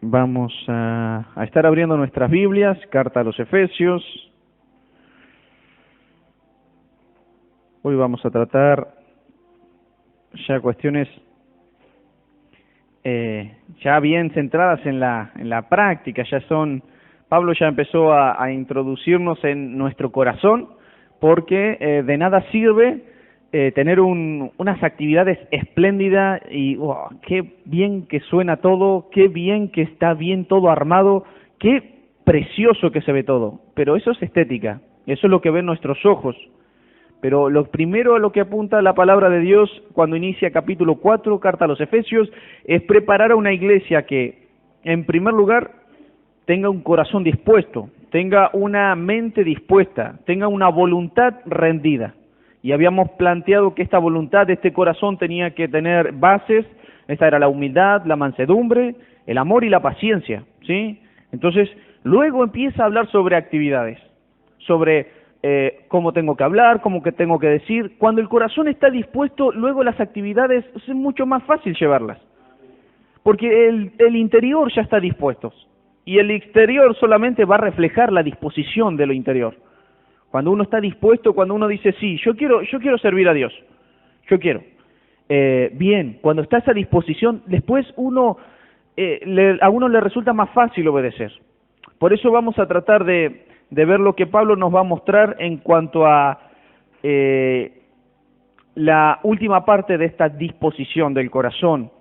Vamos a estar abriendo nuestras Biblias, carta a los Efesios. Hoy vamos a tratar ya cuestiones ya bien centradas en la práctica. Pablo ya empezó a introducirnos en nuestro corazón, porque de nada sirve tener unas actividades espléndidas y qué bien que suena todo, qué bien que está bien todo armado, qué precioso que se ve todo. Pero eso es estética, eso es lo que ven nuestros ojos. Pero lo primero a lo que apunta la palabra de Dios cuando inicia capítulo 4, carta a los Efesios, es preparar a una iglesia que, en primer lugar, tenga un corazón dispuesto, tenga una mente dispuesta, tenga una voluntad rendida. Y habíamos planteado que esta voluntad, este corazón tenía que tener bases. Esta era la humildad, la mansedumbre, el amor y la paciencia, ¿sí? Entonces, luego empieza a hablar sobre actividades, sobre cómo tengo que hablar, cómo que tengo que decir. Cuando el corazón está dispuesto, luego las actividades es mucho más fácil llevarlas, porque el interior ya está dispuesto, y el exterior solamente va a reflejar la disposición de lo interior. Cuando uno está dispuesto, cuando uno dice, sí, yo quiero servir a Dios, yo quiero. Bien, cuando está esa disposición, después a uno le resulta más fácil obedecer. Por eso vamos a tratar de ver lo que Pablo nos va a mostrar en cuanto a la última parte de esta disposición del corazón.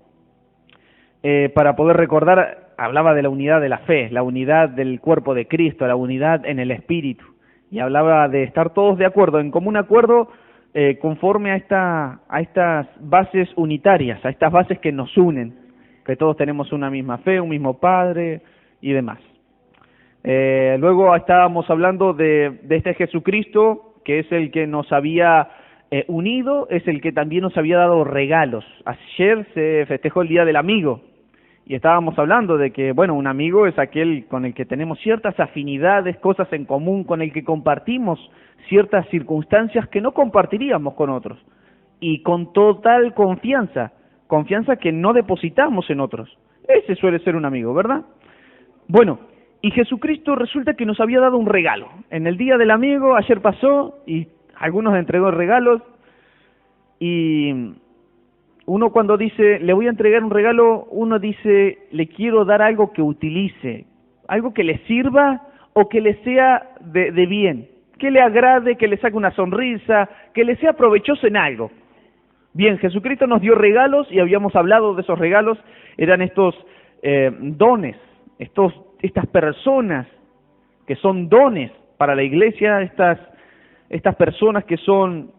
Para poder recordar, hablaba de la unidad de la fe, la unidad del cuerpo de Cristo, la unidad en el Espíritu. Y hablaba de estar todos de acuerdo, en común acuerdo, conforme a estas bases unitarias, a estas bases que nos unen, que todos tenemos una misma fe, un mismo Padre y demás. Luego estábamos hablando de este Jesucristo, que es el que nos había unido, es el que también nos había dado regalos. Ayer se festejó el Día del Amigo, y estábamos hablando de que, bueno, un amigo es aquel con el que tenemos ciertas afinidades, cosas en común, con el que compartimos ciertas circunstancias que no compartiríamos con otros, y con total confianza que no depositamos en otros. Ese suele ser un amigo, ¿verdad? Bueno, y Jesucristo resulta que nos había dado un regalo. En el Día del Amigo, ayer pasó, y algunos entregó regalos, y uno cuando dice, le voy a entregar un regalo, uno dice, le quiero dar algo que utilice, algo que le sirva o que le sea de bien, que le agrade, que le saque una sonrisa, que le sea provechoso en algo. Bien, Jesucristo nos dio regalos y habíamos hablado de esos regalos, eran estos dones, estas personas que son dones para la iglesia, estas personas que son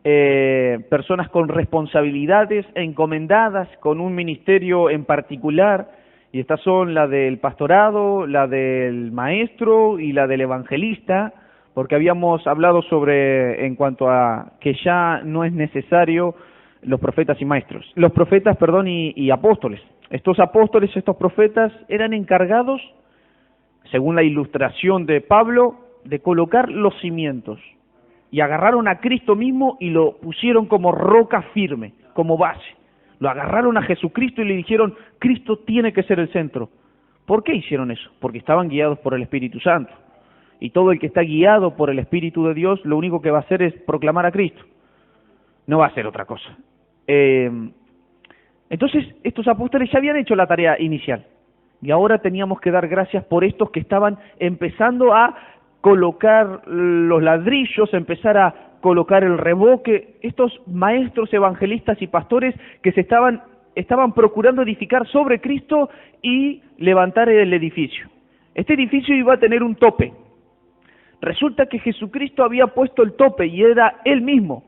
personas con responsabilidades encomendadas con un ministerio en particular, y estas son la del pastorado, la del maestro y la del evangelista, porque habíamos hablado sobre, en cuanto a que ya no es necesario los profetas y apóstoles. Estos apóstoles, estos profetas eran encargados, según la ilustración de Pablo, de colocar los cimientos. Y agarraron a Cristo mismo y lo pusieron como roca firme, como base. Lo agarraron a Jesucristo y le dijeron, Cristo tiene que ser el centro. ¿Por qué hicieron eso? Porque estaban guiados por el Espíritu Santo. Y todo el que está guiado por el Espíritu de Dios, lo único que va a hacer es proclamar a Cristo. No va a hacer otra cosa. Entonces, estos apóstoles ya habían hecho la tarea inicial. Y ahora teníamos que dar gracias por estos que estaban empezando a colocar los ladrillos, empezar a colocar el revoque, estos maestros, evangelistas y pastores que estaban procurando edificar sobre Cristo y levantar el edificio. Este edificio iba a tener un tope. Resulta que Jesucristo había puesto el tope y era Él mismo.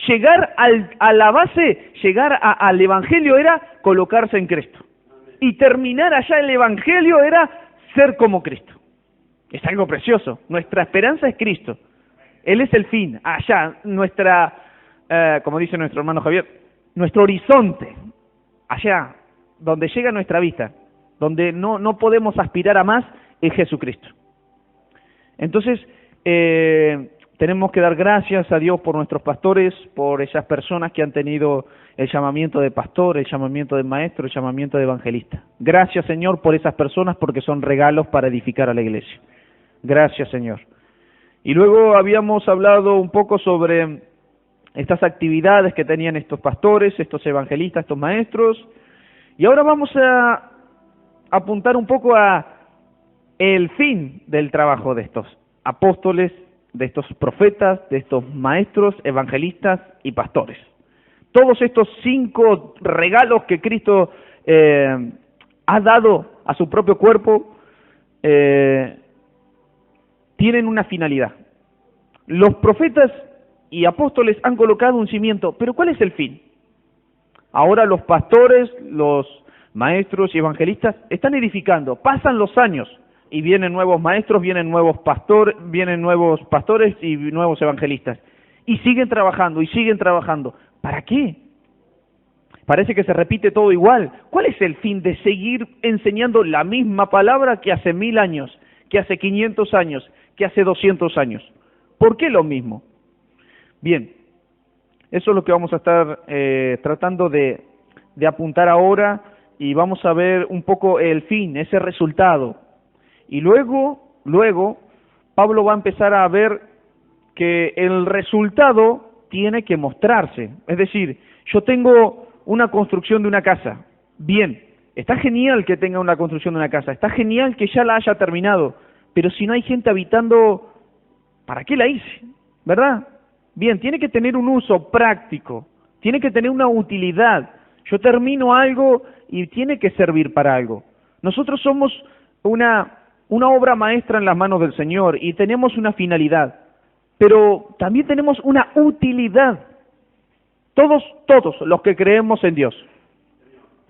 Llegar a la base, llegar al Evangelio era colocarse en Cristo. Y terminar allá el Evangelio era ser como Cristo. Es algo precioso. Nuestra esperanza es Cristo. Él es el fin. Allá, como dice nuestro hermano Javier, nuestro horizonte. Allá, donde llega nuestra vista, donde no podemos aspirar a más, es Jesucristo. Entonces, Tenemos que dar gracias a Dios por nuestros pastores, por esas personas que han tenido el llamamiento de pastor, el llamamiento de maestro, el llamamiento de evangelista. Gracias, Señor, por esas personas porque son regalos para edificar a la iglesia. Gracias, Señor. Y luego habíamos hablado un poco sobre estas actividades que tenían estos pastores, estos evangelistas, estos maestros. Y ahora vamos a apuntar un poco a el fin del trabajo de estos apóstoles, de estos profetas, de estos maestros, evangelistas y pastores. Todos estos 5 regalos que Cristo ha dado a su propio cuerpo tienen una finalidad. Los profetas y apóstoles han colocado un cimiento, pero ¿cuál es el fin? Ahora los pastores, los maestros y evangelistas están edificando, pasan los años y vienen nuevos maestros, vienen nuevos pastores y nuevos evangelistas. Y siguen trabajando, y siguen trabajando. ¿Para qué? Parece que se repite todo igual. ¿Cuál es el fin de seguir enseñando la misma palabra que hace 1000 años, que hace 500 años, que hace 200 años? ¿Por qué lo mismo? Bien, eso es lo que vamos a estar tratando de apuntar ahora, y vamos a ver un poco el fin, ese resultado. Y luego, Pablo va a empezar a ver que el resultado tiene que mostrarse. Es decir, yo tengo una construcción de una casa. Bien, está genial que tenga una construcción de una casa, está genial que ya la haya terminado, pero si no hay gente habitando, ¿para qué la hice? ¿Verdad? Bien, tiene que tener un uso práctico, tiene que tener una utilidad. Yo termino algo y tiene que servir para algo. Nosotros somos una obra maestra en las manos del Señor y tenemos una finalidad, pero también tenemos una utilidad. Todos los que creemos en Dios,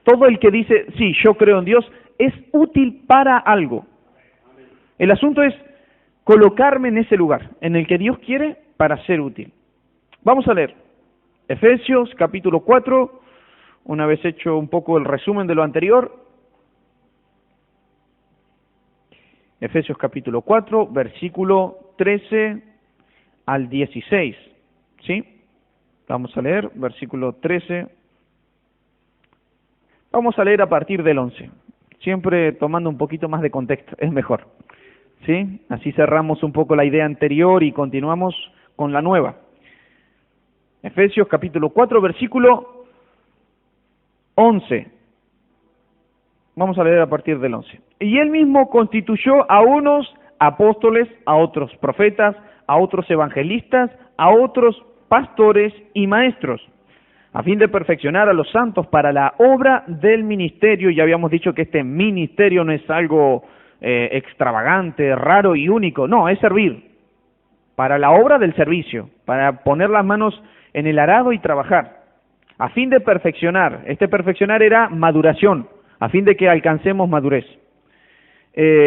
todo el que dice, sí, yo creo en Dios, es útil para algo. El asunto es colocarme en ese lugar, en el que Dios quiere para ser útil. Vamos a leer Efesios capítulo 4, una vez hecho un poco el resumen de lo anterior. Efesios capítulo 4, versículo 13 al 16, ¿sí? Vamos a leer versículo 13. Vamos a leer a partir del 11, siempre tomando un poquito más de contexto, es mejor, ¿sí? Así cerramos un poco la idea anterior y continuamos con la nueva. Efesios capítulo 4, versículo 11. Vamos a leer a partir del 11. Y él mismo constituyó a unos apóstoles, a otros profetas, a otros evangelistas, a otros pastores y maestros, a fin de perfeccionar a los santos para la obra del ministerio. Ya habíamos dicho que este ministerio no es algo extravagante, raro y único, no, es servir, para la obra del servicio, para poner las manos en el arado y trabajar, a fin de perfeccionar. Este perfeccionar era maduración, a fin de que alcancemos madurez,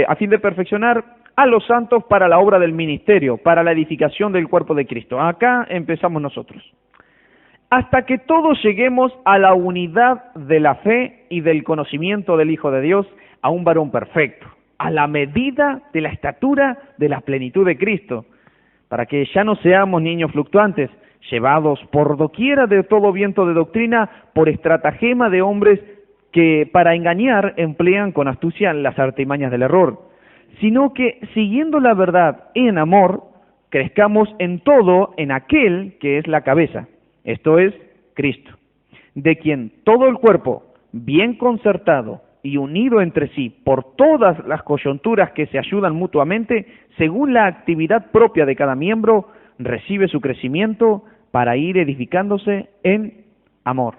a fin de perfeccionar a los santos para la obra del ministerio, para la edificación del cuerpo de Cristo. Acá empezamos nosotros. Hasta que todos lleguemos a la unidad de la fe y del conocimiento del Hijo de Dios, a un varón perfecto, a la medida de la estatura de la plenitud de Cristo, para que ya no seamos niños fluctuantes, llevados por doquiera de todo viento de doctrina, por estratagema de hombres que para engañar emplean con astucia las artimañas del error, sino que, siguiendo la verdad en amor, crezcamos en todo en aquel que es la cabeza, esto es, Cristo, de quien todo el cuerpo, bien concertado y unido entre sí por todas las coyunturas que se ayudan mutuamente, según la actividad propia de cada miembro, recibe su crecimiento para ir edificándose en amor.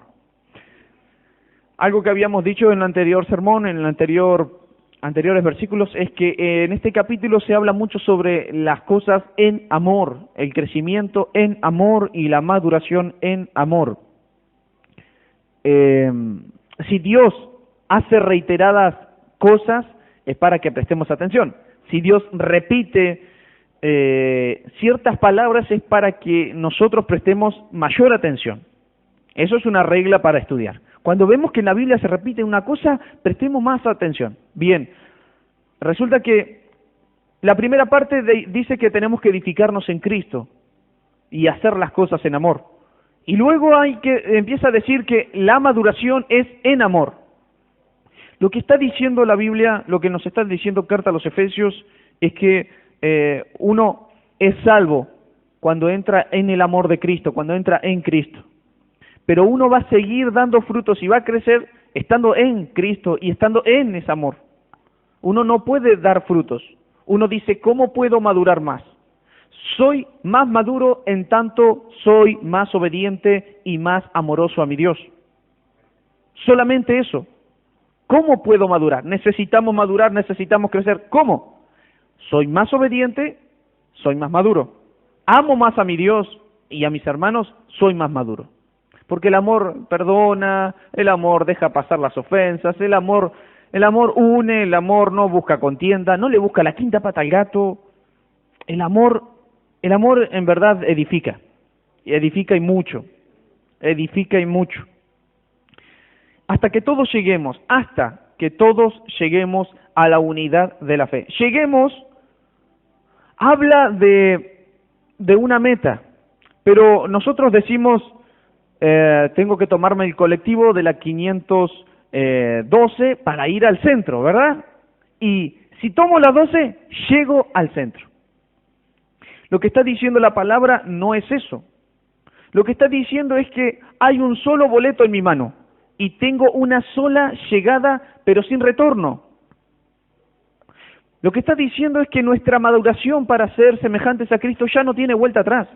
Algo que habíamos dicho en el anterior sermón, en el anteriores versículos, es que en este capítulo se habla mucho sobre las cosas en amor, el crecimiento en amor y la maduración en amor. Si Dios hace reiteradas cosas, es para que prestemos atención. Si Dios repite ciertas palabras, es para que nosotros prestemos mayor atención. Eso es una regla para estudiar. Cuando vemos que en la Biblia se repite una cosa, prestemos más atención. Bien, resulta que La primera parte dice que tenemos que edificarnos en Cristo y hacer las cosas en amor. Y luego empieza a decir que la maduración es en amor. Lo que está diciendo la Biblia, lo que nos está diciendo carta a los Efesios, es que uno es salvo cuando entra en el amor de Cristo, cuando entra en Cristo. Pero uno va a seguir dando frutos y va a crecer estando en Cristo y estando en ese amor. Uno no puede dar frutos. Uno dice, ¿cómo puedo madurar más? Soy más maduro en tanto soy más obediente y más amoroso a mi Dios. Solamente eso. ¿Cómo puedo madurar? Necesitamos madurar, necesitamos crecer. ¿Cómo? Soy más obediente, soy más maduro. Amo más a mi Dios y a mis hermanos, soy más maduro. Porque el amor perdona, el amor deja pasar las ofensas, el amor une, el amor no busca contienda, no le busca la quinta pata al gato. El amor en verdad edifica y mucho, edifica y mucho. Hasta que todos lleguemos a la unidad de la fe. Habla de una meta, pero nosotros decimos, tengo que tomarme el colectivo de la 512 para ir al centro, ¿verdad? Y si tomo la 12, llego al centro. Lo que está diciendo la palabra no es eso. Lo que está diciendo es que hay un solo boleto en mi mano y tengo una sola llegada, pero sin retorno. Lo que está diciendo es que nuestra maduración para ser semejantes a Cristo ya no tiene vuelta atrás.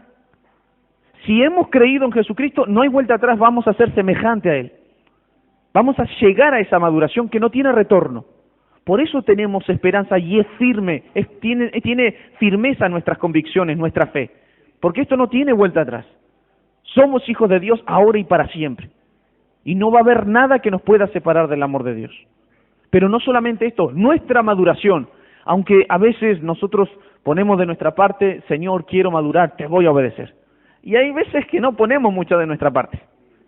Si hemos creído en Jesucristo, no hay vuelta atrás, vamos a ser semejante a Él. Vamos a llegar a esa maduración que no tiene retorno. Por eso tenemos esperanza y es firme, tiene firmeza nuestras convicciones, nuestra fe. Porque esto no tiene vuelta atrás. Somos hijos de Dios ahora y para siempre. Y no va a haber nada que nos pueda separar del amor de Dios. Pero no solamente esto, nuestra maduración, aunque a veces nosotros ponemos de nuestra parte, Señor, quiero madurar, te voy a obedecer. Y hay veces que no ponemos mucho de nuestra parte.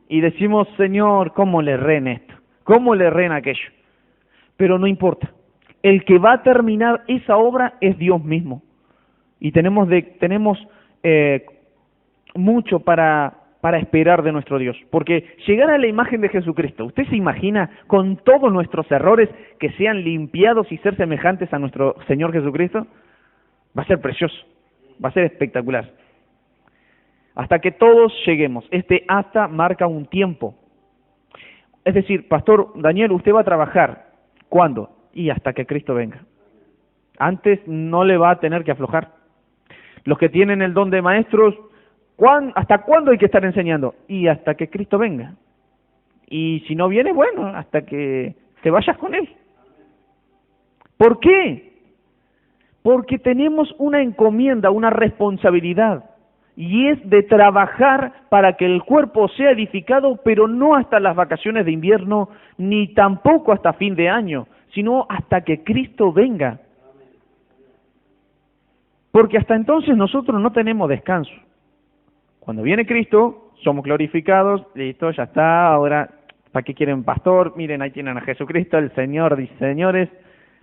Y decimos, Señor, ¿cómo le erré en esto? ¿Cómo le erré en aquello? Pero no importa. El que va a terminar esa obra es Dios mismo. Y tenemos mucho para esperar de nuestro Dios. Porque llegar a la imagen de Jesucristo, ¿usted se imagina con todos nuestros errores que sean limpiados y ser semejantes a nuestro Señor Jesucristo? Va a ser precioso, va a ser espectacular. Hasta que todos lleguemos. Hasta marca un tiempo. Es decir, Pastor Daniel, usted va a trabajar. ¿Cuándo? Y hasta que Cristo venga. Antes no le va a tener que aflojar. Los que tienen el don de maestros, ¿hasta cuándo hay que estar enseñando? Y hasta que Cristo venga. Y si no viene, bueno, hasta que te vayas con Él. ¿Por qué? Porque tenemos una encomienda, una responsabilidad. Y es de trabajar para que el cuerpo sea edificado, pero no hasta las vacaciones de invierno, ni tampoco hasta fin de año, sino hasta que Cristo venga. Porque hasta entonces nosotros no tenemos descanso. Cuando viene Cristo, somos glorificados, listo, ya está, ahora, ¿para qué quieren pastor? Miren, ahí tienen a Jesucristo, el Señor de señores.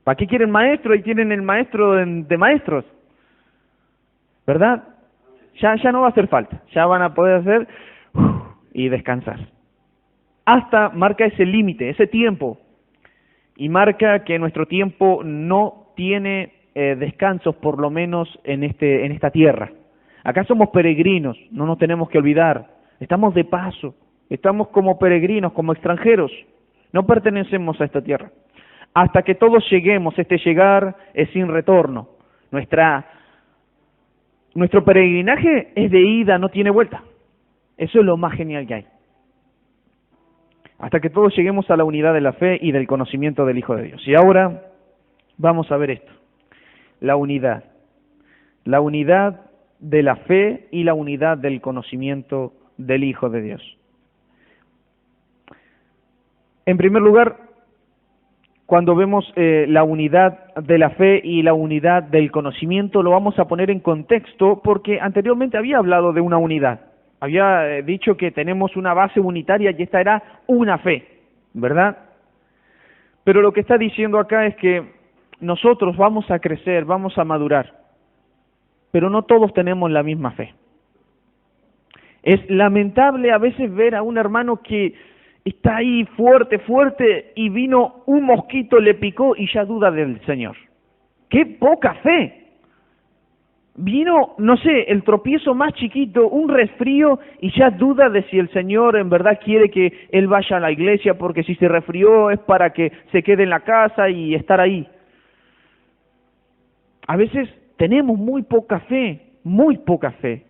¿Para qué quieren maestro? Ahí tienen el maestro de maestros. ¿Verdad? Ya no va a hacer falta, ya van a poder hacer y descansar. Hasta marca ese límite, ese tiempo, y marca que nuestro tiempo no tiene descansos, por lo menos en esta tierra. Acá somos peregrinos, no nos tenemos que olvidar, estamos de paso, estamos como peregrinos, como extranjeros, no pertenecemos a esta tierra. Hasta que todos lleguemos, este llegar es sin retorno. Nuestro peregrinaje es de ida, no tiene vuelta. Eso es lo más genial que hay. Hasta que todos lleguemos a la unidad de la fe y del conocimiento del Hijo de Dios. Y ahora vamos a ver esto. La unidad. La unidad de la fe y la unidad del conocimiento del Hijo de Dios. En primer lugar, cuando vemos la unidad de la fe y la unidad del conocimiento, lo vamos a poner en contexto porque anteriormente había hablado de una unidad. Había dicho que tenemos una base unitaria y esta era una fe, ¿verdad? Pero lo que está diciendo acá es que nosotros vamos a crecer, vamos a madurar, pero no todos tenemos la misma fe. Es lamentable a veces ver a un hermano que está ahí fuerte, fuerte, y vino un mosquito, le picó y ya duda del Señor. ¡Qué poca fe! Vino, no sé, el tropiezo más chiquito, un resfrío, y ya duda de si el Señor en verdad quiere que él vaya a la iglesia, porque si se resfrió es para que se quede en la casa y estar ahí. A veces tenemos muy poca fe, muy poca fe.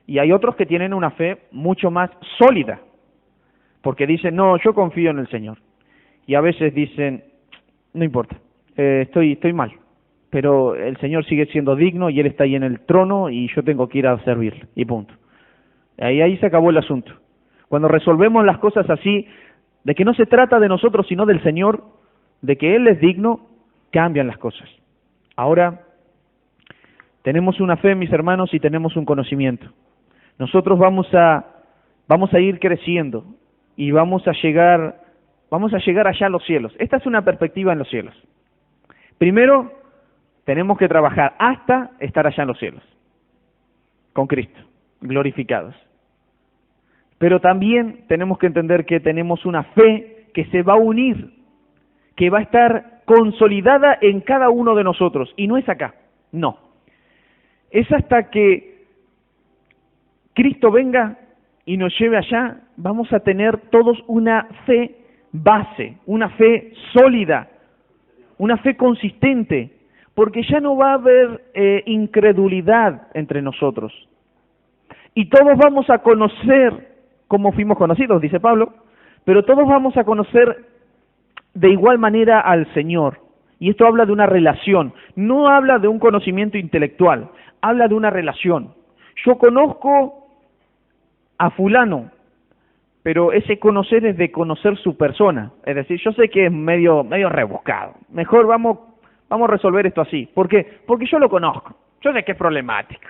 Y hay otros que tienen una fe mucho más sólida, porque dicen, no, yo confío en el Señor. Y a veces dicen, no importa, estoy mal, pero el Señor sigue siendo digno y Él está ahí en el trono y yo tengo que ir a servirle, y punto. Ahí se acabó el asunto. Cuando resolvemos las cosas así, de que no se trata de nosotros sino del Señor, de que Él es digno, cambian las cosas. Ahora, tenemos una fe, mis hermanos, y tenemos un conocimiento. Nosotros vamos a ir creciendo y vamos a llegar allá a los cielos. Esta es una perspectiva en los cielos. Primero, tenemos que trabajar hasta estar allá en los cielos, con Cristo, glorificados. Pero también tenemos que entender que tenemos una fe que se va a unir, que va a estar consolidada en cada uno de nosotros. Y no es acá, no. Es hasta que Cristo venga y nos lleve allá, vamos a tener todos una fe base, una fe sólida, una fe consistente, porque ya no va a haber incredulidad entre nosotros. Y todos vamos a conocer como fuimos conocidos, dice Pablo, pero todos vamos a conocer de igual manera al Señor. Y esto habla de una relación, no habla de un conocimiento intelectual, habla de una relación. Yo conozco a fulano, pero ese conocer es de conocer su persona. Es decir, yo sé que es medio rebuscado. Mejor vamos a resolver esto así. ¿Por qué? Porque yo lo conozco. Yo sé que es problemático.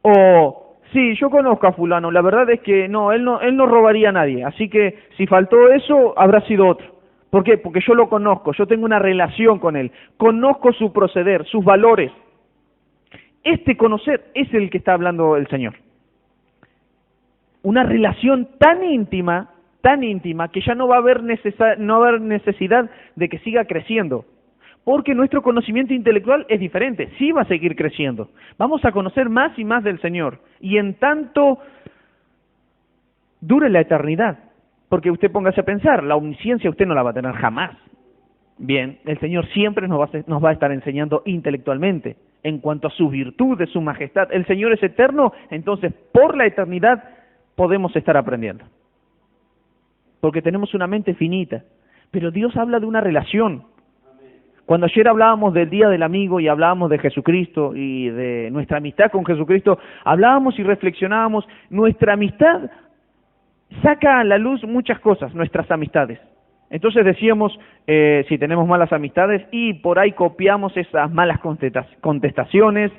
O, sí, yo conozco a fulano. La verdad es que no, él no robaría a nadie. Así que si faltó eso, habrá sido otro. ¿Por qué? Porque yo lo conozco. Yo tengo una relación con él. Conozco su proceder, sus valores. Este conocer es el que está hablando el Señor. Una relación tan íntima que ya no va a haber necesidad de que siga creciendo, porque nuestro conocimiento intelectual es diferente, sí va a seguir creciendo, vamos a conocer más y más del Señor, y en tanto dure la eternidad, porque usted póngase a pensar, la omnisciencia usted no la va a tener jamás. Bien, el Señor siempre nos va a estar enseñando intelectualmente, en cuanto a sus virtudes, su majestad. El Señor es eterno, entonces por la eternidad podemos estar aprendiendo, porque tenemos una mente finita, pero Dios habla de una relación. Cuando ayer hablábamos del Día del Amigo y hablábamos de Jesucristo y de nuestra amistad con Jesucristo, hablábamos y reflexionábamos, nuestra amistad saca a la luz muchas cosas, nuestras amistades. Entonces decíamos, si tenemos malas amistades, y por ahí copiamos esas malas contestaciones.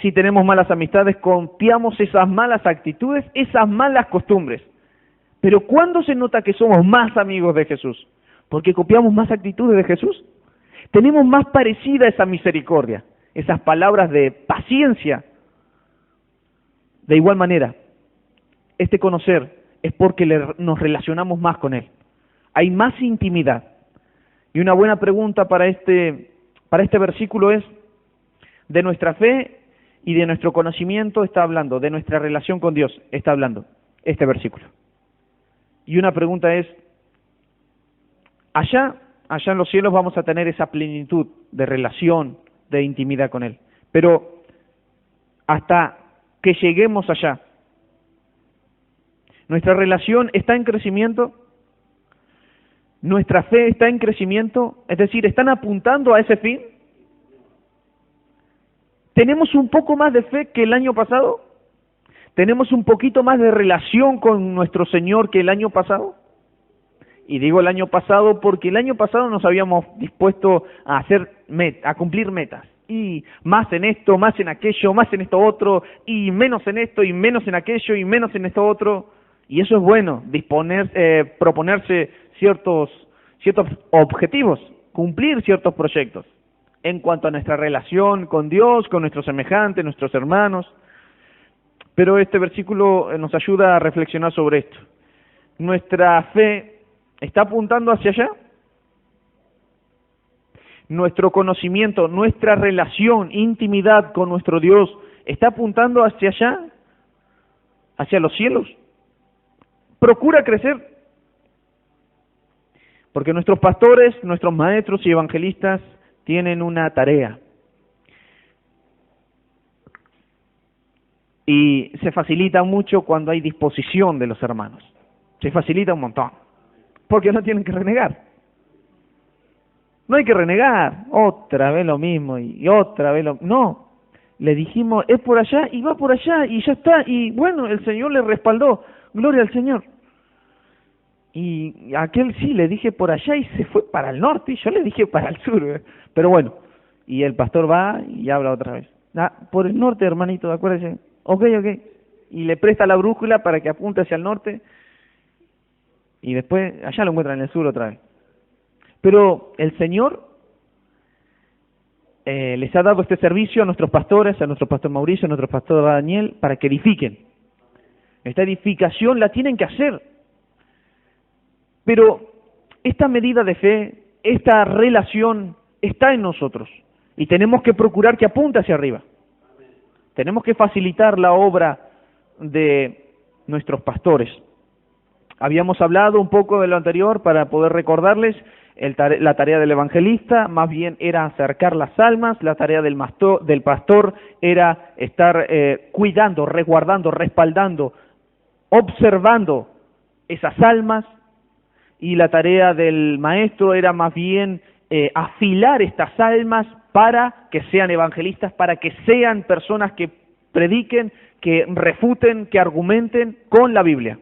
Si tenemos malas amistades, copiamos esas malas actitudes, esas malas costumbres. Pero ¿cuándo se nota que somos más amigos de Jesús? Porque copiamos más actitudes de Jesús. Tenemos más parecida esa misericordia, esas palabras de paciencia. De igual manera, este conocer es porque nos relacionamos más con Él. Hay más intimidad. Y una buena pregunta para este versículo es, de nuestra fe y de nuestro conocimiento está hablando, de nuestra relación con Dios está hablando este versículo. Y una pregunta es, allá en los cielos vamos a tener esa plenitud de relación, de intimidad con Él. Pero hasta que lleguemos allá, ¿nuestra relación está en crecimiento? ¿Nuestra fe está en crecimiento? Es decir, ¿están apuntando a ese fin? ¿Tenemos un poco más de fe que el año pasado? ¿Tenemos un poquito más de relación con nuestro Señor que el año pasado? Y digo el año pasado porque el año pasado nos habíamos dispuesto a cumplir metas. Y más en esto, más en aquello, más en esto otro, y menos en esto, y menos en aquello, y menos en esto otro. Y eso es bueno, proponerse ciertos objetivos. cumplir ciertos proyectos en cuanto a nuestra relación con Dios, con nuestros semejantes, nuestros hermanos. Pero este versículo nos ayuda a reflexionar sobre esto. ¿Nuestra fe está apuntando hacia allá? ¿Nuestro conocimiento, nuestra relación, intimidad con nuestro Dios está apuntando hacia allá? ¿Hacia los cielos? ¿Procura crecer? Porque nuestros pastores, nuestros maestros y evangelistas tienen una tarea. Y se facilita mucho cuando hay disposición de los hermanos. Se facilita un montón. Porque no tienen que renegar. No hay que renegar. Otra vez lo mismo y otra vez lo... No. Le dijimos, es por allá y va por allá y ya está. Y bueno, el Señor le respaldó. Gloria al Señor. Y aquel sí, le dije por allá y se fue para el norte y yo le dije para el sur. Pero bueno, y el pastor va y habla otra vez. Por el norte, hermanito, acuérdese. Ok. Y le presta la brújula para que apunte hacia el norte y después allá lo encuentra en el sur otra vez. Pero el Señor les ha dado este servicio a nuestros pastores, a nuestro pastor Mauricio, a nuestro pastor Daniel, para que edifiquen. Esta edificación la tienen que hacer. Pero esta medida de fe, esta relación está en nosotros y tenemos que procurar que apunte hacia arriba. Tenemos que facilitar la obra de nuestros pastores. Habíamos hablado un poco de lo anterior para poder recordarles, la tarea del evangelista más bien era acercar las almas, la tarea del pastor era estar cuidando, resguardando, respaldando, observando esas almas, y la tarea del maestro era más bien afilar estas almas para que sean evangelistas, para que sean personas que prediquen, que refuten, que argumenten con la Biblia.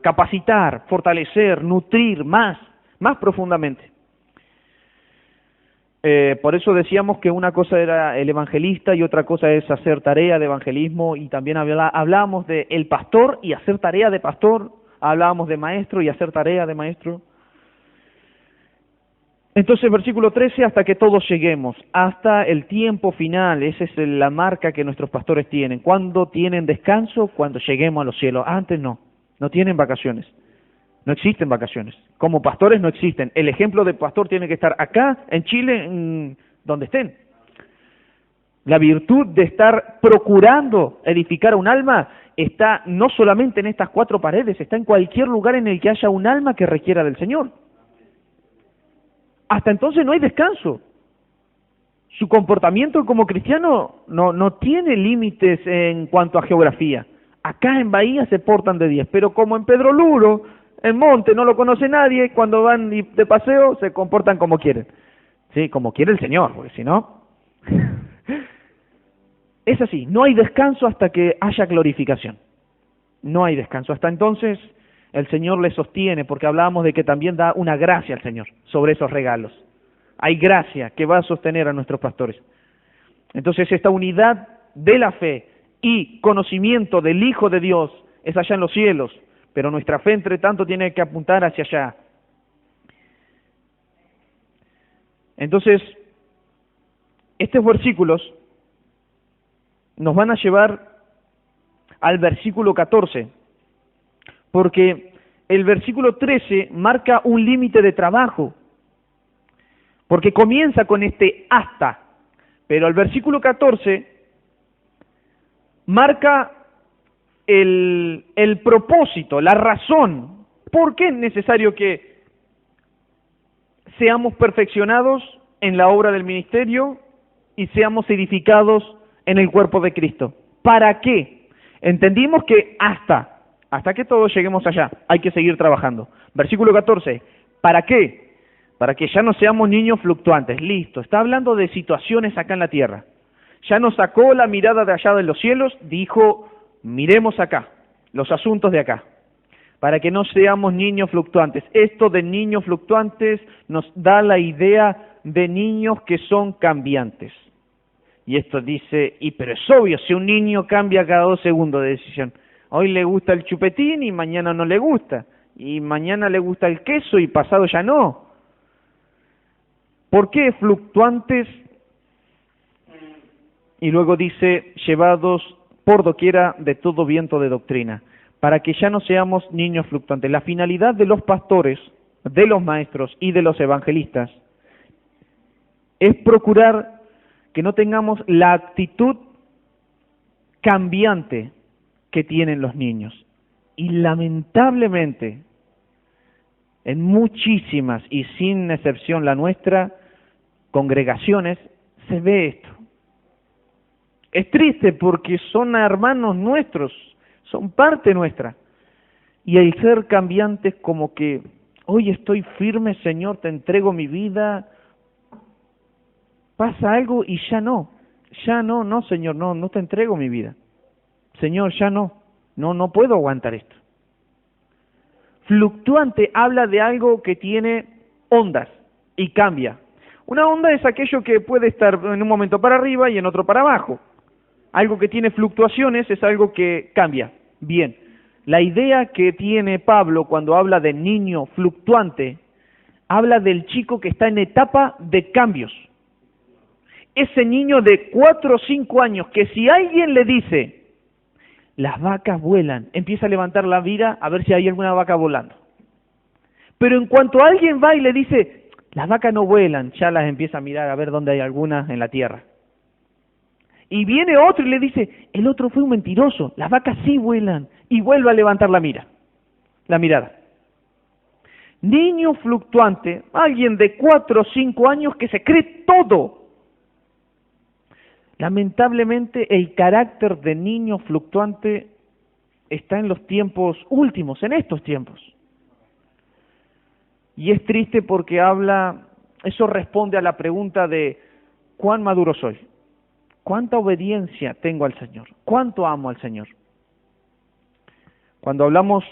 Capacitar, fortalecer, nutrir más profundamente. Por eso decíamos que una cosa era el evangelista y otra cosa es hacer tarea de evangelismo, y también hablábamos de el pastor y hacer tarea de pastor, hablábamos de maestro y hacer tarea de maestro. Entonces, versículo 13, hasta que todos lleguemos, hasta el tiempo final. Esa es la marca que nuestros pastores tienen. ¿Cuándo tienen descanso? Cuando lleguemos a los cielos. Antes no tienen vacaciones. No existen vacaciones. Como pastores no existen. El ejemplo de pastor tiene que estar acá, en Chile, donde estén. La virtud de estar procurando edificar un alma está no solamente en estas 4 paredes, está en cualquier lugar en el que haya un alma que requiera del Señor. Hasta entonces no hay descanso. Su comportamiento como cristiano no tiene límites en cuanto a geografía. Acá en Bahía se portan de 10, pero como en Pedro Luro, en Monte, no lo conoce nadie, cuando van de paseo se comportan como quieren. Sí, como quiere el Señor, porque si no... Es así, no hay descanso hasta que haya glorificación. No hay descanso. Hasta entonces el Señor les sostiene, porque hablábamos de que también da una gracia al Señor sobre esos regalos. Hay gracia que va a sostener a nuestros pastores. Entonces esta unidad de la fe y conocimiento del Hijo de Dios es allá en los cielos, pero nuestra fe entre tanto tiene que apuntar hacia allá. Entonces, estos versículos nos van a llevar al versículo 14, porque el versículo 13 marca un límite de trabajo, porque comienza con este hasta, pero el versículo 14 marca el propósito, la razón. ¿Por qué es necesario que seamos perfeccionados en la obra del ministerio y seamos edificados en el cuerpo de Cristo? ¿Para qué? Entendimos que hasta que todos lleguemos allá, hay que seguir trabajando. Versículo 14, ¿para qué? Para que ya no seamos niños fluctuantes. Listo, está hablando de situaciones acá en la tierra. Ya nos sacó la mirada de allá de los cielos, dijo, miremos acá, los asuntos de acá, para que no seamos niños fluctuantes. Esto de niños fluctuantes nos da la idea de niños que son cambiantes. Y esto dice, pero es obvio, si un niño cambia cada 2 segundos de decisión. Hoy le gusta el chupetín y mañana no le gusta. Y mañana le gusta el queso y pasado ya no. ¿Por qué fluctuantes? Y luego dice, llevados por doquiera de todo viento de doctrina, para que ya no seamos niños fluctuantes. La finalidad de los pastores, de los maestros y de los evangelistas es procurar que no tengamos la actitud cambiante que tienen los niños. Y lamentablemente, en muchísimas, y sin excepción la nuestra, congregaciones, se ve esto. Es triste porque son hermanos nuestros, son parte nuestra. Y el ser cambiantes como que, hoy estoy firme, Señor, te entrego mi vida. Pasa algo y ya no, Señor, no te entrego mi vida. Señor, ya no puedo aguantar esto. Fluctuante habla de algo que tiene ondas y cambia. Una onda es aquello que puede estar en un momento para arriba y en otro para abajo. Algo que tiene fluctuaciones es algo que cambia. Bien, la idea que tiene Pablo cuando habla de niño fluctuante, habla del chico que está en etapa de cambios. Ese niño de 4 o 5 años que si alguien le dice, las vacas vuelan, empieza a levantar la mira a ver si hay alguna vaca volando. Pero en cuanto alguien va y le dice, las vacas no vuelan, ya las empieza a mirar a ver dónde hay alguna en la tierra. Y viene otro y le dice, el otro fue un mentiroso, las vacas sí vuelan, y vuelve a levantar la mirada. Niño fluctuante, alguien de 4 o 5 años que se cree todo. Lamentablemente el carácter de niño fluctuante está en los tiempos últimos, en estos tiempos. Y es triste porque eso responde a la pregunta de ¿cuán maduro soy? ¿Cuánta obediencia tengo al Señor? ¿Cuánto amo al Señor? Cuando hablamos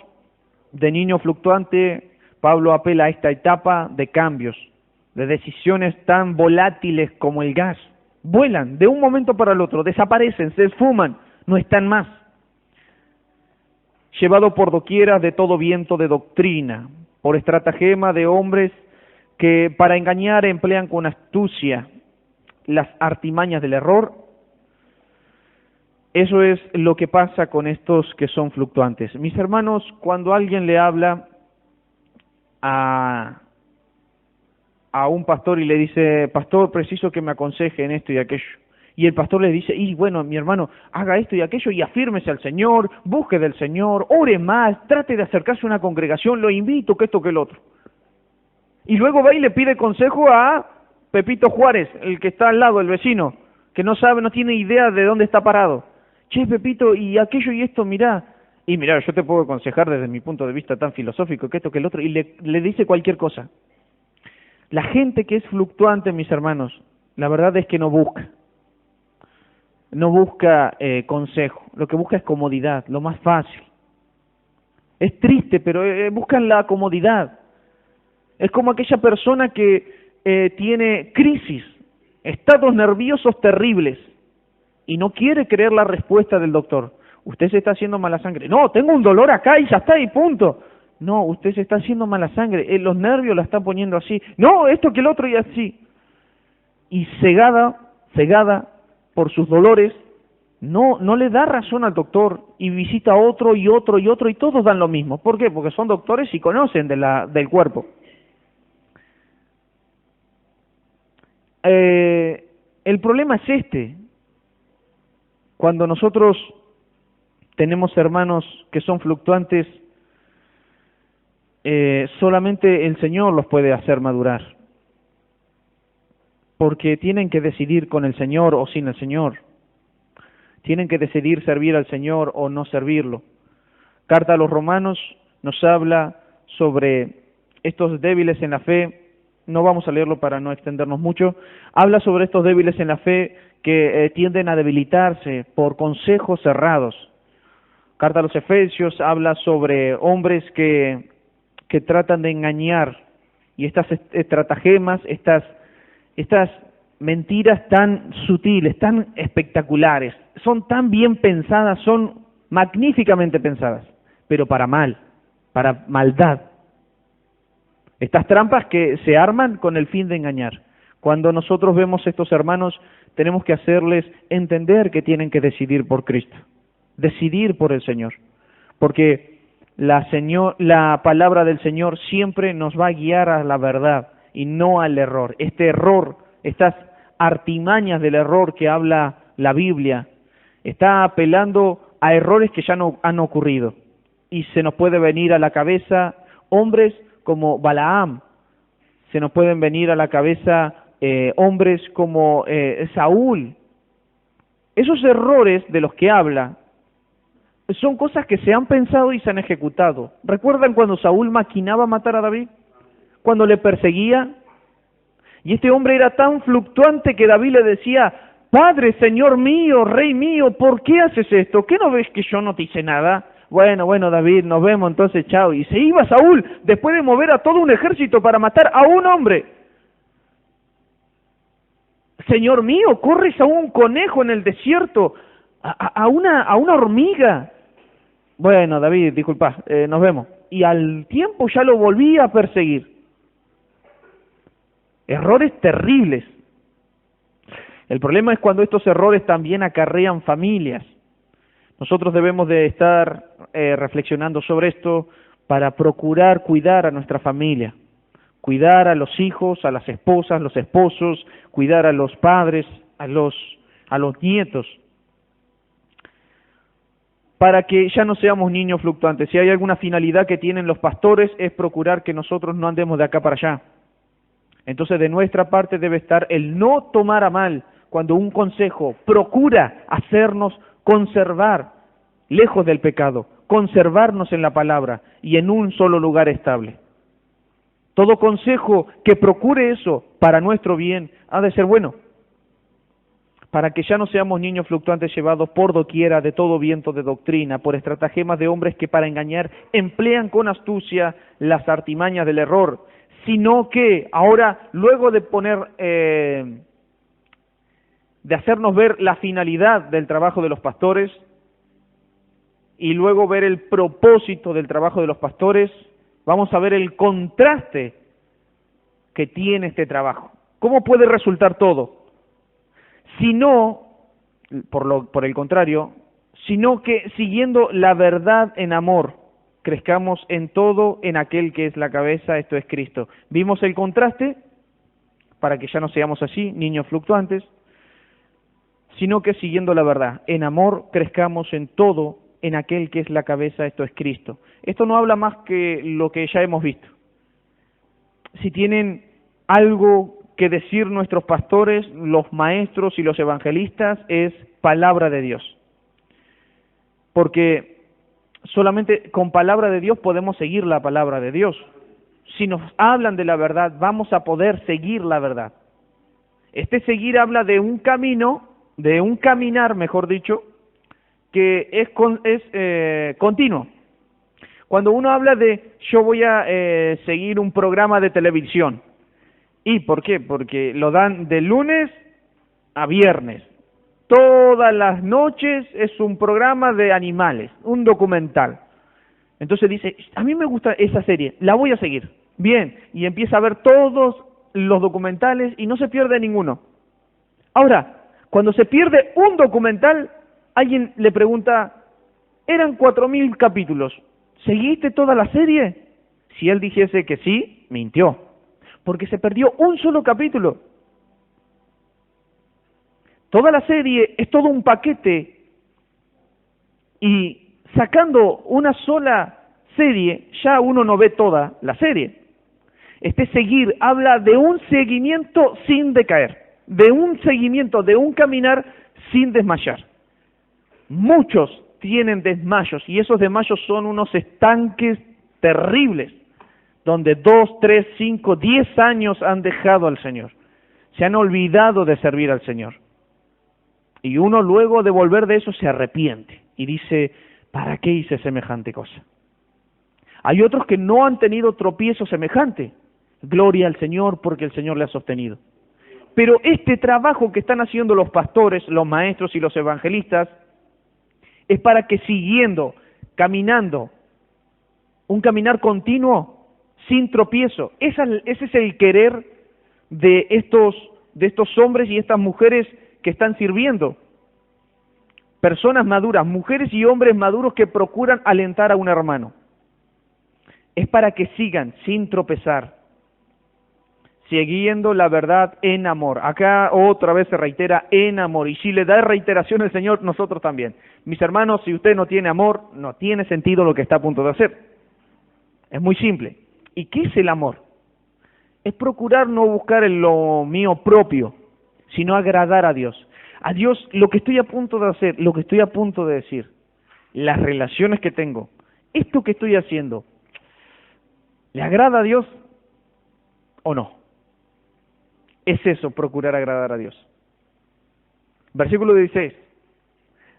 de niño fluctuante, Pablo apela a esta etapa de cambios, de decisiones tan volátiles como el gas. Vuelan de un momento para el otro, desaparecen, se esfuman, no están más. Llevado por doquiera de todo viento de doctrina, por estratagema de hombres que para engañar emplean con astucia las artimañas del error. Eso es lo que pasa con estos que son fluctuantes. Mis hermanos, cuando alguien le habla a un pastor y le dice, pastor, preciso que me aconseje en esto y aquello. Y el pastor le dice, y bueno, mi hermano, haga esto y aquello y afírmese al Señor, busque del Señor, ore más, trate de acercarse a una congregación, lo invito, que esto, que el otro. Y luego va y le pide consejo a Pepito Juárez, el que está al lado, el vecino, que no sabe, no tiene idea de dónde está parado. Che, Pepito, y aquello y esto, mirá. Y mirá, yo te puedo aconsejar desde mi punto de vista tan filosófico, que esto, que el otro, y le dice cualquier cosa. La gente que es fluctuante, mis hermanos, la verdad es que no busca consejo, lo que busca es comodidad, lo más fácil. Es triste, pero buscan la comodidad. Es como aquella persona que tiene crisis, estados nerviosos terribles, y no quiere creer la respuesta del doctor. Usted se está haciendo mala sangre. No, tengo un dolor acá y ya está, y punto. No, usted se está haciendo mala sangre, los nervios la están poniendo así. No, esto que el otro y así. Y cegada por sus dolores, no le da razón al doctor y visita otro y otro y otro y todos dan lo mismo. ¿Por qué? Porque son doctores y conocen del cuerpo. El problema es este. Cuando nosotros tenemos hermanos que son fluctuantes, solamente el Señor los puede hacer madurar, porque tienen que decidir con el Señor o sin el Señor, tienen que decidir servir al Señor o no servirlo. Carta a los Romanos nos habla sobre estos débiles en la fe, no vamos a leerlo para no extendernos mucho, habla sobre estos débiles en la fe que tienden a debilitarse por consejos errados. Carta a los Efesios habla sobre hombres que tratan de engañar, y estas estratagemas, estas mentiras tan sutiles, tan espectaculares, son tan bien pensadas, son magníficamente pensadas, pero para mal, para maldad. Estas trampas que se arman con el fin de engañar. Cuando nosotros vemos a estos hermanos, tenemos que hacerles entender que tienen que decidir por Cristo, decidir por el Señor, porque la palabra del Señor siempre nos va a guiar a la verdad y no al error. Este error, estas artimañas del error que habla la Biblia, está apelando a errores que ya no han ocurrido. Y se nos puede venir a la cabeza hombres como Balaam, se nos pueden venir a la cabeza hombres como Saúl. Esos errores de los que habla son cosas que se han pensado y se han ejecutado. ¿Recuerdan cuando Saúl maquinaba matar a David? Cuando le perseguía. Y este hombre era tan fluctuante que David le decía: Padre, Señor mío, Rey mío, ¿por qué haces esto? ¿Qué no ves que yo no te hice nada? Bueno, David, nos vemos entonces, chao. Y se iba Saúl después de mover a todo un ejército para matar a un hombre. Señor mío, corres a un conejo en el desierto, a una hormiga. Bueno, David, disculpa, nos vemos. Y al tiempo ya lo volvía a perseguir. Errores terribles. El problema es cuando estos errores también acarrean familias. Nosotros debemos de estar reflexionando sobre esto para procurar cuidar a nuestra familia, cuidar a los hijos, a las esposas, los esposos, cuidar a los padres, a los nietos, para que ya no seamos niños fluctuantes. Si hay alguna finalidad que tienen los pastores es procurar que nosotros no andemos de acá para allá. Entonces de nuestra parte debe estar el no tomar a mal cuando un consejo procura hacernos conservar lejos del pecado, conservarnos en la palabra y en un solo lugar estable. Todo consejo que procure eso para nuestro bien ha de ser bueno, para que ya no seamos niños fluctuantes llevados por doquiera de todo viento de doctrina, por estratagemas de hombres que para engañar emplean con astucia las artimañas del error, sino que ahora, luego de de hacernos ver la finalidad del trabajo de los pastores y luego ver el propósito del trabajo de los pastores, vamos a ver el contraste que tiene este trabajo. ¿Cómo puede resultar todo? Sino, por el contrario, sino que siguiendo la verdad en amor, crezcamos en todo en aquel que es la cabeza, esto es Cristo. ¿Vimos el contraste? Para que ya no seamos así, niños fluctuantes, sino que siguiendo la verdad, en amor crezcamos en todo en aquel que es la cabeza, esto es Cristo. Esto no habla más que lo que ya hemos visto. Si tienen algo que decir nuestros pastores, los maestros y los evangelistas, es palabra de Dios. Porque solamente con palabra de Dios podemos seguir la palabra de Dios. Si nos hablan de la verdad, vamos a poder seguir la verdad. Este seguir habla de un camino, de un caminar, mejor dicho, que es continuo. Cuando uno habla de yo voy a seguir un programa de televisión, ¿y por qué? Porque lo dan de lunes a viernes. Todas las noches es un programa de animales, un documental. Entonces dice, a mí me gusta esa serie, la voy a seguir. Bien, y empieza a ver todos los documentales y no se pierde ninguno. Ahora, cuando se pierde un documental, alguien le pregunta, eran 4.000 capítulos, ¿seguiste toda la serie? Si él dijese que sí, mintió, porque se perdió un solo capítulo. Toda la serie es todo un paquete y sacando una sola serie ya uno no ve toda la serie. Este seguir habla de un seguimiento sin decaer, de un seguimiento, de un caminar sin desmayar. Muchos tienen desmayos y esos desmayos son unos estanques terribles, donde 2, 3, 5, 10 años han dejado al Señor, se han olvidado de servir al Señor. Y uno luego de volver de eso se arrepiente y dice, ¿para qué hice semejante cosa? Hay otros que no han tenido tropiezo semejante. Gloria al Señor porque el Señor le ha sostenido. Pero este trabajo que están haciendo los pastores, los maestros y los evangelistas es para que siguiendo, caminando, un caminar continuo, sin tropiezo. Ese es el querer de estos de estos hombres y estas mujeres que están sirviendo. Personas maduras, mujeres y hombres maduros que procuran alentar a un hermano. Es para que sigan sin tropezar, siguiendo la verdad en amor. Acá otra vez se reitera en amor. Y si le da reiteración el Señor, nosotros también. Mis hermanos, si usted no tiene amor, no tiene sentido lo que está a punto de hacer. Es muy simple. ¿Y qué es el amor? Es procurar no buscar en lo mío propio, sino agradar a Dios. A Dios, lo que estoy a punto de hacer, lo que estoy a punto de decir, las relaciones que tengo, esto que estoy haciendo, ¿le agrada a Dios o no? Es eso, procurar agradar a Dios. Versículo 16.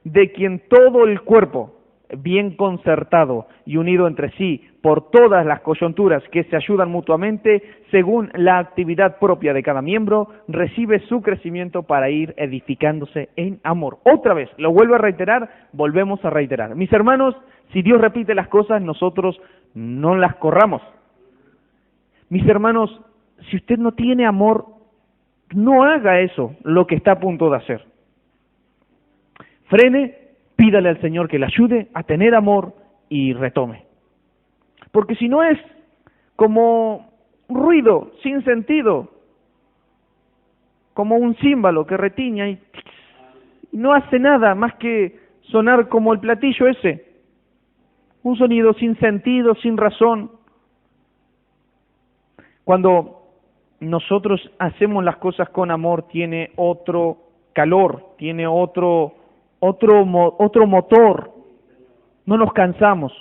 De quien todo el cuerpo, bien concertado y unido entre sí por todas las coyunturas que se ayudan mutuamente, según la actividad propia de cada miembro, recibe su crecimiento para ir edificándose en amor. Otra vez, lo vuelvo a reiterar, volvemos a reiterar. Mis hermanos, si Dios repite las cosas, nosotros no las corramos. Mis hermanos, si usted no tiene amor, no haga eso, lo que está a punto de hacer. Frene, pídale al Señor que le ayude a tener amor y retome. Porque si no es como ruido sin sentido, como un címbalo que retiña y no hace nada más que sonar como el platillo ese. Un sonido sin sentido, sin razón. Cuando nosotros hacemos las cosas con amor, tiene otro calor, tiene otro motor. No nos cansamos.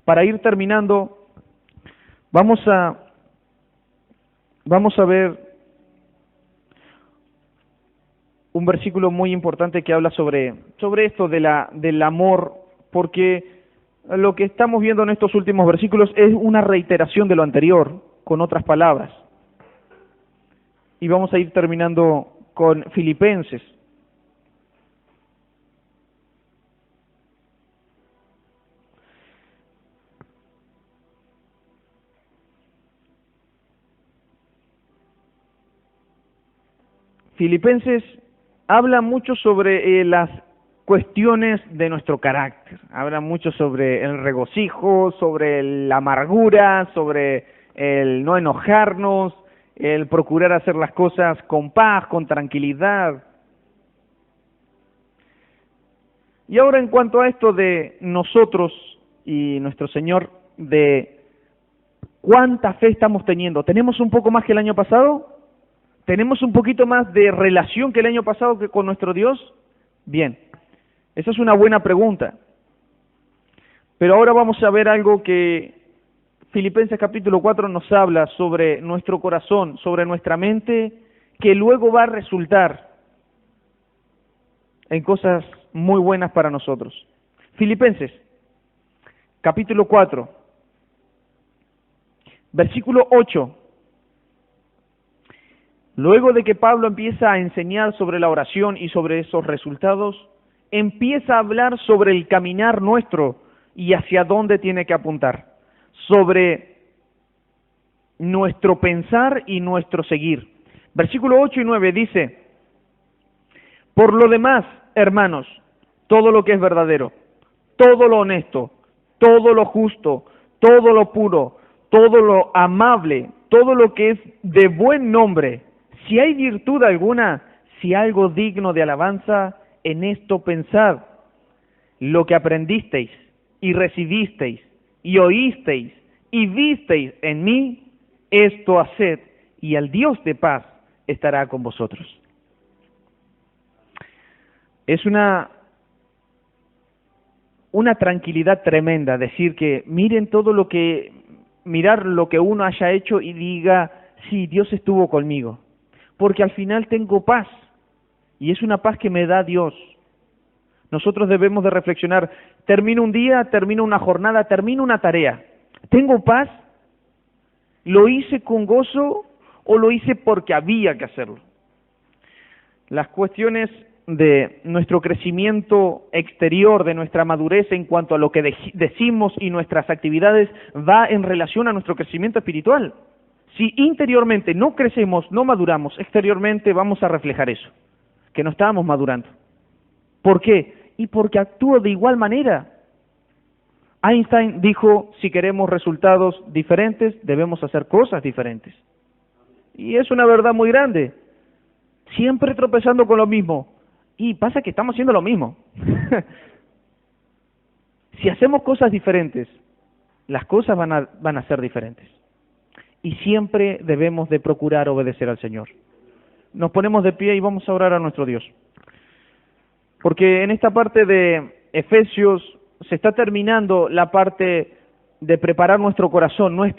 Para ir terminando, vamos a ver un versículo muy importante que habla sobre esto del amor, porque lo que estamos viendo en estos últimos versículos es una reiteración de lo anterior, con otras palabras. Y vamos a ir terminando con Filipenses. Filipenses habla mucho sobre las cuestiones de nuestro carácter, habla mucho sobre el regocijo, sobre la amargura, sobre el no enojarnos, el procurar hacer las cosas con paz, con tranquilidad. Y ahora en cuanto a esto de nosotros y nuestro Señor, de cuánta fe estamos teniendo, ¿tenemos un poco más que el año pasado? ¿Tenemos un poquito más de relación que el año pasado que con nuestro Dios? Bien, esa es una buena pregunta. Pero ahora vamos a ver algo que Filipenses capítulo 4 nos habla sobre nuestro corazón, sobre nuestra mente, que luego va a resultar en cosas muy buenas para nosotros. Filipenses capítulo 4, versículo 8. Luego de que Pablo empieza a enseñar sobre la oración y sobre esos resultados, empieza a hablar sobre el caminar nuestro y hacia dónde tiene que apuntar, sobre nuestro pensar y nuestro seguir. Versículo 8 y 9 dice: por lo demás, hermanos, todo lo que es verdadero, todo lo honesto, todo lo justo, todo lo puro, todo lo amable, todo lo que es de buen nombre, si hay virtud alguna, si algo digno de alabanza, en esto pensad. Lo que aprendisteis y recibisteis y oísteis y visteis en mí, esto haced, y el Dios de paz estará con vosotros. Es una tranquilidad tremenda decir que mirar lo que uno haya hecho y diga, sí, Dios estuvo conmigo. Porque al final tengo paz, y es una paz que me da Dios. Nosotros debemos de reflexionar, termino un día, termino una jornada, termino una tarea. ¿Tengo paz? ¿Lo hice con gozo o lo hice porque había que hacerlo? Las cuestiones de nuestro crecimiento exterior, de nuestra madurez en cuanto a lo que decimos y nuestras actividades, va en relación a nuestro crecimiento espiritual. Si interiormente no crecemos, no maduramos, exteriormente vamos a reflejar eso, que no estábamos madurando. ¿Por qué? Y porque actúo de igual manera. Einstein dijo, si queremos resultados diferentes, debemos hacer cosas diferentes. Y es una verdad muy grande. Siempre tropezando con lo mismo. Y pasa que estamos haciendo lo mismo. Si hacemos cosas diferentes, las cosas van a ser diferentes. Y siempre debemos de procurar obedecer al Señor. Nos ponemos de pie y vamos a orar a nuestro Dios. Porque en esta parte de Efesios se está terminando la parte de preparar nuestro corazón, nuestra